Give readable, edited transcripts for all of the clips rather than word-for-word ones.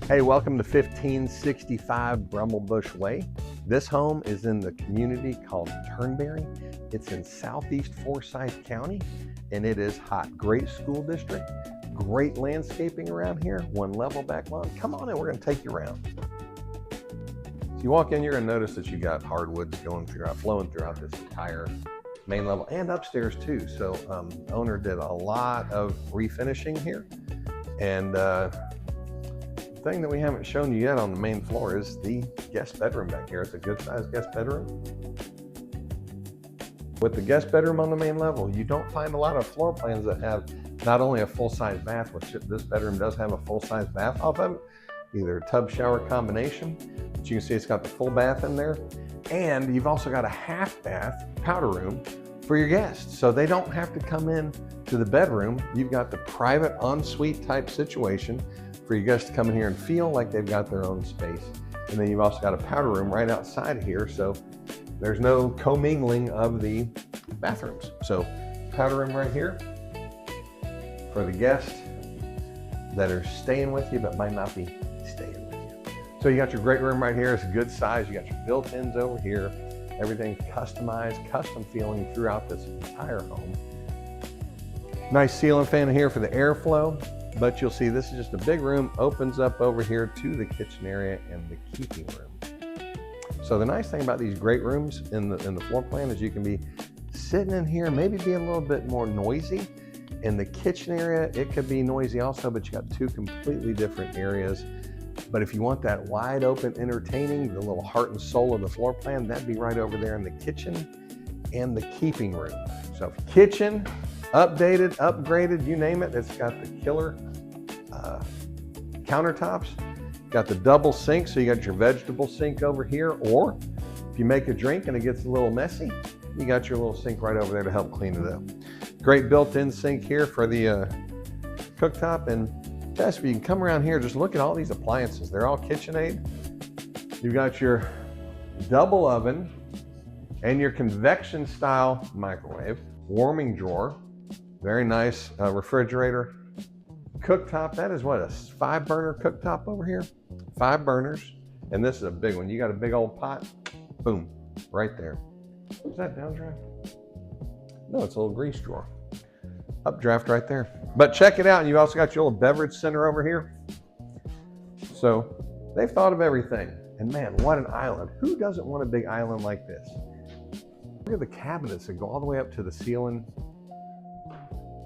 Hey, welcome to 1565 Brummelbush Way. This home is in the community called Turnberry. It's in southeast Forsyth County, and it is hot. Great school district, great landscaping around here, one level back lawn. Come on in, we're gonna take you around. So you walk in, you're gonna notice that you got hardwoods flowing throughout this entire main level and upstairs too. So the owner did a lot of refinishing here. And thing that we haven't shown you yet on the main floor is the guest bedroom back here. It's a good sized guest bedroom. With the guest bedroom on the main level, you don't find a lot of floor plans that have not only a full-size bath, which this bedroom does have a full-size bath off of it, either tub shower combination, but you can see it's got the full bath in there, and you've also got a half bath powder room for your guests. So they don't have to come in to the bedroom. You've got the private ensuite type situation for your guests to come in here and feel like they've got their own space. And then you've also got a powder room right outside here, so there's no commingling of the bathrooms. So powder room right here for the guests that are staying with you but might not be staying with you. So you got your great room right here. It's a good size. You got your built-ins over here. Everything customized, custom feeling throughout this entire home. Nice ceiling fan here for the airflow. But you'll see this is just a big room, opens up over here to the kitchen area and the keeping room. So the nice thing about these great rooms in the floor plan is you can be sitting in here, maybe be a little bit more noisy. In the kitchen area, it could be noisy also, but you got two completely different areas. But if you want that wide open entertaining, the little heart and soul of the floor plan, that'd be right over there in the kitchen and the keeping room. So kitchen, updated, upgraded, you name it. It's got the killer countertops, got the double sink, so you got your vegetable sink over here, or if you make a drink and it gets a little messy, you got your little sink right over there to help clean it up. Great built-in sink here for the cooktop, and best if you can come around here, just look at all these appliances. They're all KitchenAid. You've got your double oven and your convection style microwave, warming drawer, very nice refrigerator. Cooktop, that is what, a 5-burner cooktop over here? 5 burners, and this is a big one. You got a big old pot, boom, right there. Is that downdraft? No, it's a little grease drawer. Updraft right there. But check it out, and you also got your little beverage center over here. So they've thought of everything. And man, what an island. Who doesn't want a big island like this? Look at the cabinets that go all the way up to the ceiling.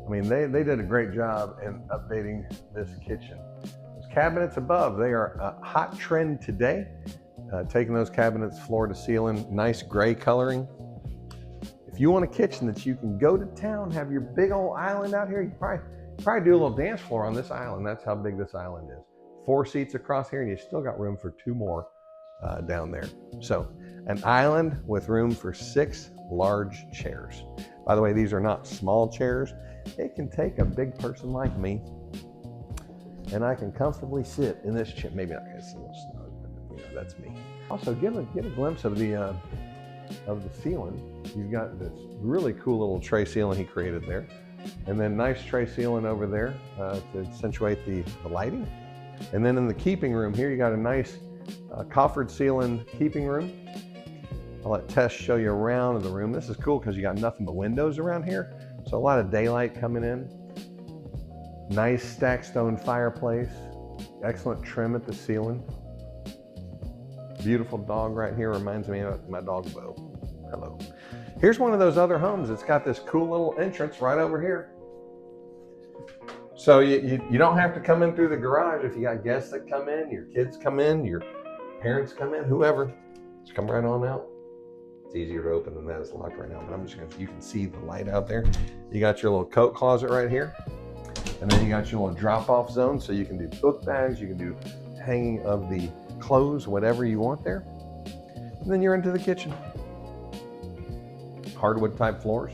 I mean, they did a great job in updating this kitchen. Those cabinets above, they are a hot trend today. Taking those cabinets floor to ceiling, nice gray coloring. If you want a kitchen that you can go to town, have your big old island out here, you probably do a little dance floor on this island. That's how big this island is. 4 seats across here, and you still got room for 2 more down there. So an island with room for 6 large chairs. By the way, these are not small chairs. It can take a big person like me, and I can comfortably sit in this chair. Maybe not, it's a little snug, but that's me. Also, get a glimpse of the ceiling. You've got this really cool little tray ceiling he created there, and then nice tray ceiling over there to accentuate the lighting. And then in the keeping room here, you got a nice coffered ceiling keeping room. I'll let Tess show you around the room. This is cool because you got nothing but windows around here. So a lot of daylight coming in. Nice stacked stone fireplace. Excellent trim at the ceiling. Beautiful dog right here. Reminds me of my dog Bo. Hello. Here's one of those other homes. It's got this cool little entrance right over here. So you don't have to come in through the garage if you got guests that come in, your kids come in, your parents come in, whoever. Just come right on out. It's easier to open than that. It's locked right now, but you can see the light out there. You got your little coat closet right here. And then you got your little drop-off zone, so you can do book bags, you can do hanging of the clothes, whatever you want there. And then you're into the kitchen. Hardwood type floors.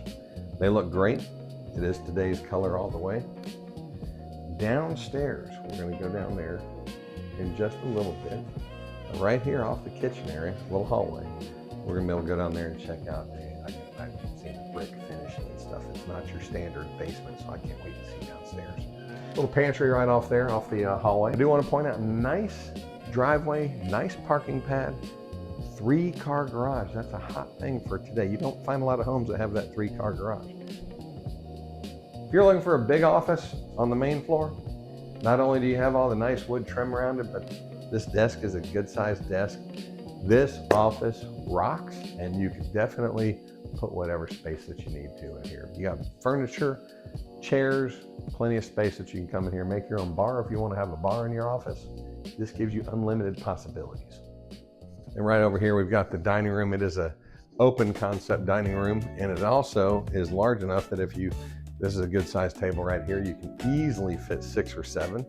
They look great. It is today's color all the way. Downstairs, we're gonna go down there in just a little bit. Right here off the kitchen area, little hallway. We're gonna be able to go down there and check out. I've seen the brick finishing and stuff. It's not your standard basement, so I can't wait to see downstairs. Little pantry right off there, off the hallway. I do want to point out, nice driveway, nice parking pad, 3-car garage. That's a hot thing for today. You don't find a lot of homes that have that 3-car garage. If you're looking for a big office on the main floor, not only do you have all the nice wood trim around it, but this desk is a good sized desk. This office rocks, and you can definitely put whatever space that you need to in here. You got furniture, chairs, plenty of space that you can come in here and make your own bar if you want to have a bar in your office. This gives you unlimited possibilities. And right over here, we've got the dining room. It is a open concept dining room, and it also is large enough that this is a good sized table right here. You can easily fit 6 or 7,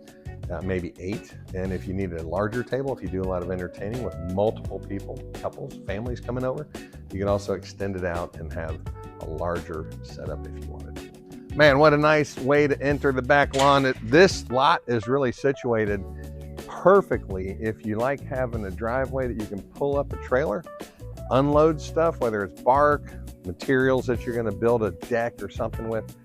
maybe 8. And if you need a larger table, if you do a lot of entertaining with multiple people, couples, families coming over, you can also extend it out and have a larger setup if you wanted to. Man, what a nice way to enter the back lawn. This lot is really situated perfectly if you like having a driveway that you can pull up a trailer, unload stuff, whether it's bark, materials that you're going to build a deck or something with.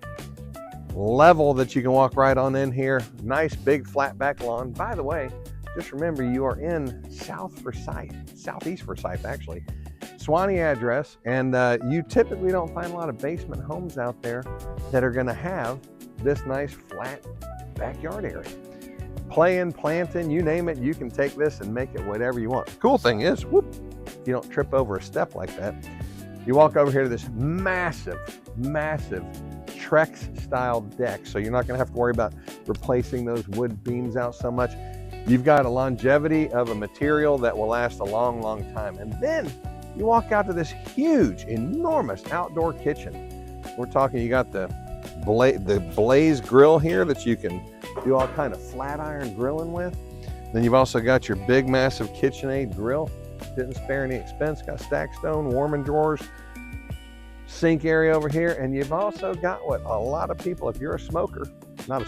Level that you can walk right on in here. Nice big flat back lawn. By the way, just remember you are in southeast Forsyth actually. Suwanee address, and you typically don't find a lot of basement homes out there that are going to have this nice flat backyard area. Playing, planting, you name it, you can take this and make it whatever you want. The cool thing is, you don't trip over a step like that. You walk over here to this massive Trex style deck, so you're not going to have to worry about replacing those wood beams out so much. You've got a longevity of a material that will last a long time. And then you walk out to this huge, enormous outdoor kitchen. We're talking, you got the Blaze grill here that you can do all kind of flat iron grilling with. Then you've also got your big, massive KitchenAid grill. Didn't spare any expense. Got stack stone, warming drawers, sink area over here, and you've also got what a lot of people, if you're a smoker, not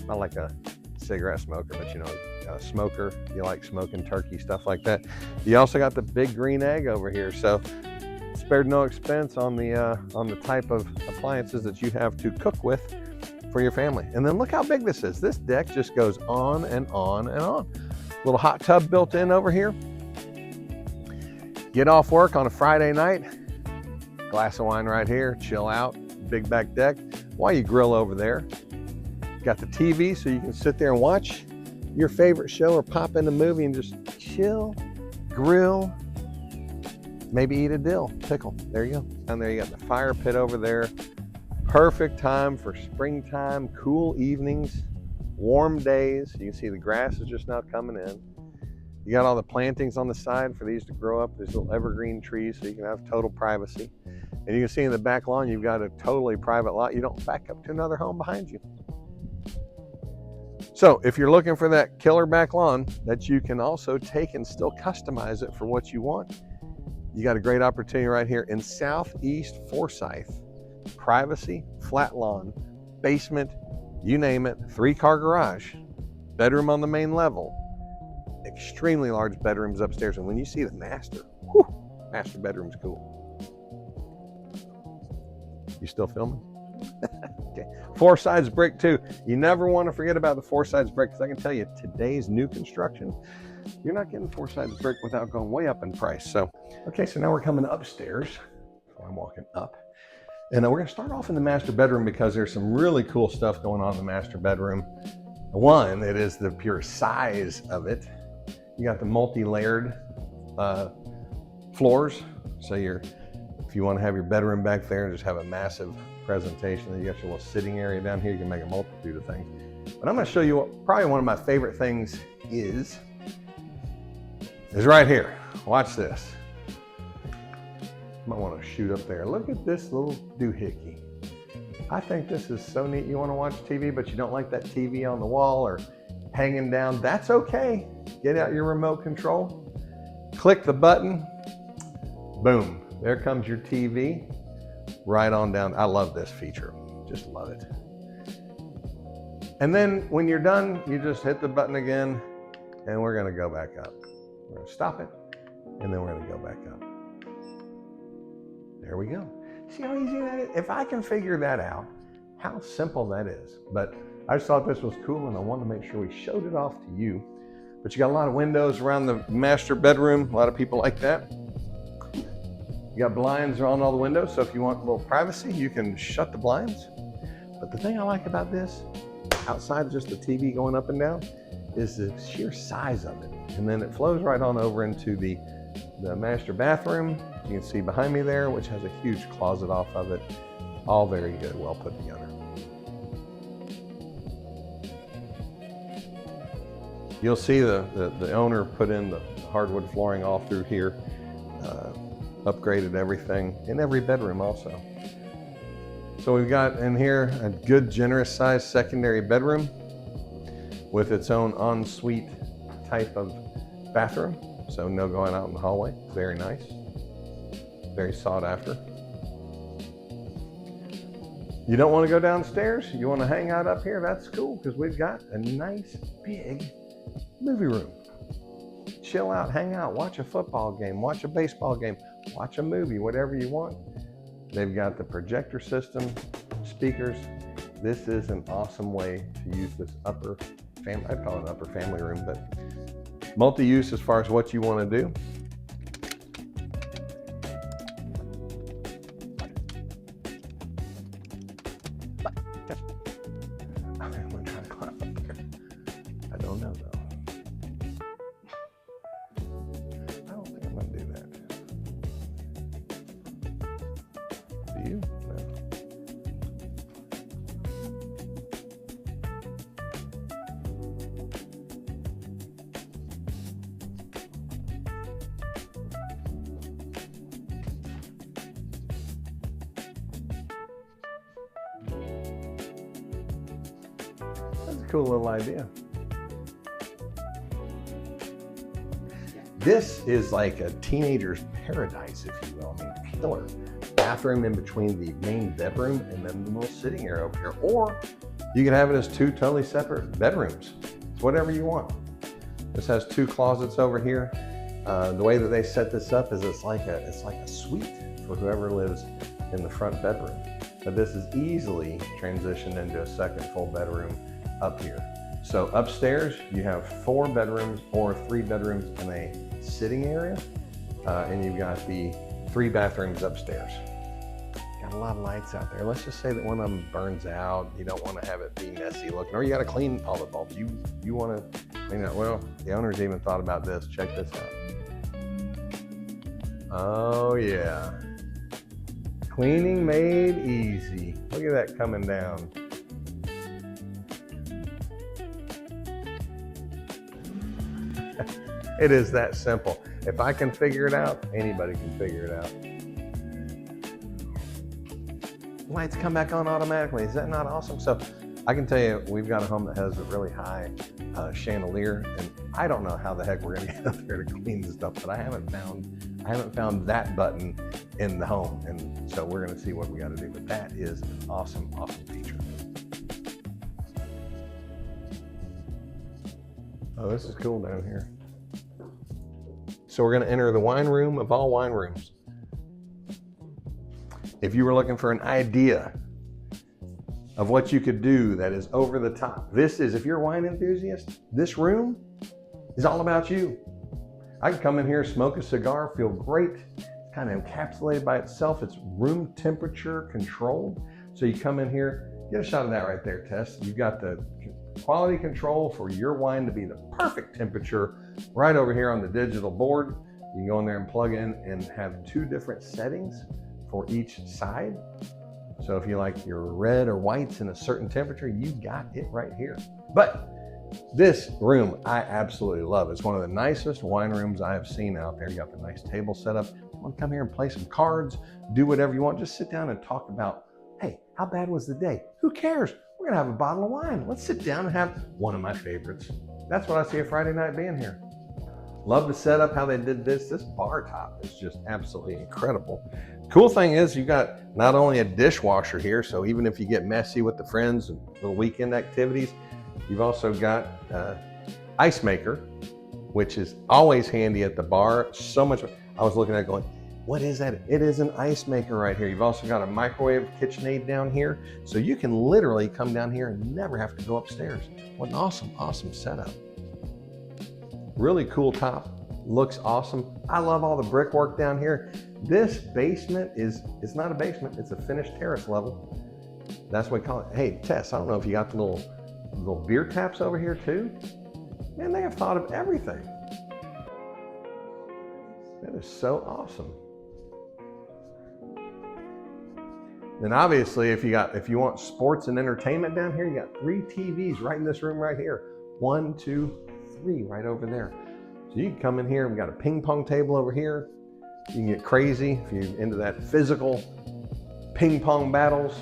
like a cigarette smoker, but you know, a smoker, you like smoking turkey, stuff like that. You also got the big green egg over here, so spared no expense on the type of appliances that you have to cook with for your family. And then look how big this is. This deck just goes on and on and on. Little hot tub built in over here. Get off work on a Friday night, glass of wine right here, chill out, big back deck, while you grill over there. Got the TV so you can sit there and watch your favorite show or pop in a movie and just chill, grill, maybe eat a dill pickle. There you go. Down there you got the fire pit over there. Perfect time for springtime, cool evenings, warm days. You can see the grass is just now coming in. You got all the plantings on the side for these to grow up, these little evergreen trees, so you can have total privacy. And you can see in the back lawn, you've got a totally private lot. You don't back up to another home behind you. So if you're looking for that killer back lawn that you can also take and still customize it for what you want, you got a great opportunity right here in Southeast Forsyth. Privacy, flat lawn, basement, you name it, 3-car garage, bedroom on the main level, extremely large bedrooms upstairs. And when you see the master bedroom's cool. You still filming? Okay. 4 sides brick too. You never want to forget about the 4 sides brick, because I can tell you today's new construction, you're not getting 4 sides brick without going way up in price. So, okay, so now we're coming upstairs. So I'm walking up. And we're going to start off in the master bedroom because there's some really cool stuff going on in the master bedroom. One, it is the pure size of it. You got the multi-layered floors. So if you want to have your bedroom back there and just have a massive presentation, then you got your little sitting area down here. You can make a multitude of things. But I'm going to show you what probably one of my favorite things is right here. Watch this. Might want to shoot up there. Look at this little doohickey. I think this is so neat. You want to watch TV, but you don't like that TV on the wall or hanging down. That's okay. Get out your remote control. Click the button. Boom. There comes your TV. Right on down. I love this feature. Just love it. And then when you're done, you just hit the button again, and we're going to go back up. We're going to stop it, and then we're going to go back up. There we go. See how easy that is? If I can figure that out, how simple that is. But I just thought this was cool and I wanted to make sure we showed it off to you. But you got a lot of windows around the master bedroom. A lot of people like that. You got blinds around all the windows, so if you want a little privacy, you can shut the blinds. But the thing I like about this, outside of just the TV going up and down, is the sheer size of it. And then it flows right on over into the master bathroom. You can see behind me there, which has a huge closet off of it. All very good, well put together. You'll see the owner put in the hardwood flooring all through here, upgraded everything in every bedroom also. So we've got in here a good generous sized secondary bedroom with its own ensuite type of bathroom. So no going out in the hallway, very nice, very sought after. You don't want to go downstairs, you want to hang out up here, that's cool because we've got a nice big movie room. Chill out, hang out, watch a football game, watch a baseball game, watch a movie, whatever you want. They've got the projector system, speakers. This is an awesome way to use this upper family, I'd call it an upper family room, but multi-use as far as what you want to do. I'm gonna try to climb up there. I don't know though. I don't think I'm gonna do that. Do you? No. That's a cool little idea. This is like a teenager's paradise, if you will. I mean, killer. Bathroom in between the main bedroom and then the little sitting area over here. Or you can have it as two totally separate bedrooms. It's whatever you want. This has two closets over here. The way that they set this up is it's like a suite for whoever lives in the front bedroom. But this is easily transitioned into a second full bedroom up here. So upstairs, you have 4 bedrooms or 3 bedrooms and a sitting area. And you've got the 3 bathrooms upstairs. Got a lot of lights out there. Let's just say that one of them burns out. You don't want to have it be messy looking, or you got to clean all the bulbs. You want to clean it. Well, the owner's even thought about this. Check this out. Oh yeah. Cleaning made easy. Look at that coming down. It is that simple. If I can figure it out, anybody can figure it out. Lights come back on automatically. Is that not awesome? So I can tell you, we've got a home that has a really high chandelier, and I don't know how the heck we're gonna get up there to clean this stuff, but I haven't found that button in the home, and so we're gonna see what we gotta do. But that is an awesome, awesome feature. Oh, this is cool down here. So we're going to enter the wine room of all wine rooms. If you were looking for an idea of what you could do that is over the top, this is, if you're a wine enthusiast, this room is all about you. I can come in here, smoke a cigar, feel great. It's kind of encapsulated by itself. It's room temperature controlled. So you come in here, get a shot of that right there, Tess. You've got the quality control for your wine to be the perfect temperature right over here on the digital board. You can go in there and plug in and have 2 different settings for each side. So if you like your red or whites in a certain temperature, you got it right here. But this room I absolutely love. It's one of the nicest wine rooms I have seen out there. You got the nice table set up. You want to come here and play some cards, do whatever you want. Just sit down and talk about, hey, how bad was the day? Who cares? We're gonna have a bottle of wine. Let's sit down and have one of my favorites. That's what I see a Friday night being here. Love the setup, how they did this. This bar top is just absolutely incredible. Cool thing is you got not only a dishwasher here, so even if you get messy with the friends and little weekend activities, you've also got ice maker, which is always handy at the bar. So much, I was looking at it going, What is that? It is an ice maker right here. You've also got a microwave KitchenAid down here. So you can literally come down here and never have to go upstairs. What an awesome, awesome setup. Really cool top. Looks awesome. I love all the brickwork down here. This basement it's not a basement, it's a finished terrace level. That's what we call it. Hey, Tess, I don't know if you got the little beer taps over here too. Man, they have thought of everything. That is so awesome. Then obviously, if you want sports and entertainment down here, you got 3 TVs right in this room right here. 1, 2, 3 right over there. So you can come in here. We got a ping pong table over here. You can get crazy if you're into that physical ping pong battles,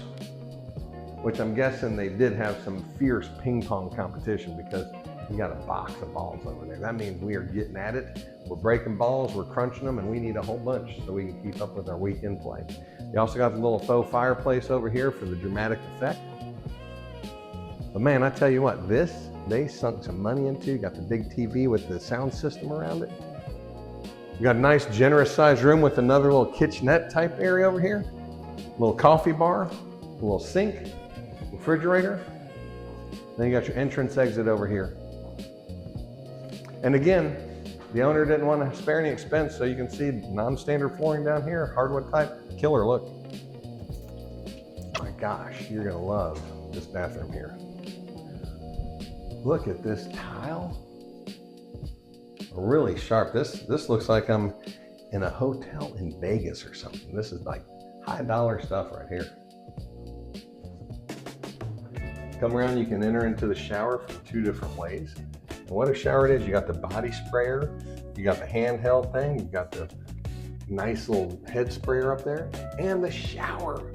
which I'm guessing they did have some fierce ping pong competition because we got a box of balls over there. That means we are getting at it. We're breaking balls, we're crunching them, and we need a whole bunch so we can keep up with our weekend play. You also got the little faux fireplace over here for the dramatic effect. But man, I tell you what, they sunk some money into. You got the big TV with the sound system around it. You got a nice generous sized room with another little kitchenette type area over here. A little coffee bar, a little sink, refrigerator. Then you got your entrance exit over here. And again, the owner didn't want to spare any expense, so you can see non-standard flooring down here, hardwood type, killer look. My gosh, you're gonna love this bathroom here. Look at this tile. Really sharp. This looks like I'm in a hotel in Vegas or something. This is like high dollar stuff right here. Come around, you can enter into the shower from 2 different ways. And what a shower it is, you got the body sprayer, you got the handheld thing, you got the nice little head sprayer up there, and the shower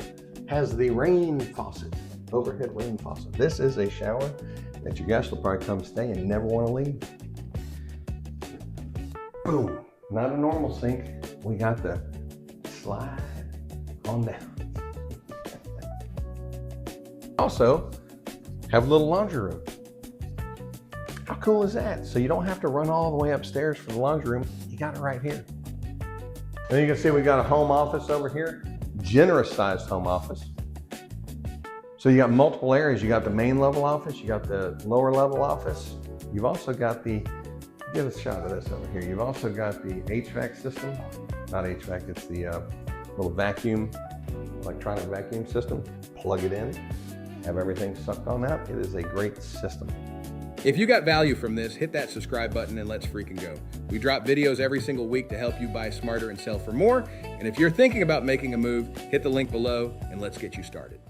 has the rain faucet, overhead rain faucet. This is a shower that your guests will probably come stay and never want to leave. Boom, not a normal sink. We got the slide on down. Also, have a little laundry room. How cool is that? So you don't have to run all the way upstairs for the laundry room. You got it right here. And you can see we got a home office over here, generous sized home office. So you got multiple areas. You got the main level office, you got the lower level office. You've also got the, get a shot of this over here. You've also got the HVAC system, not HVAC, it's the little vacuum, electronic vacuum system. Plug it in, have everything sucked on out. It is a great system. If you got value from this, hit that subscribe button and let's freaking go. We drop videos every single week to help you buy smarter and sell for more. And if you're thinking about making a move, hit the link below and let's get you started.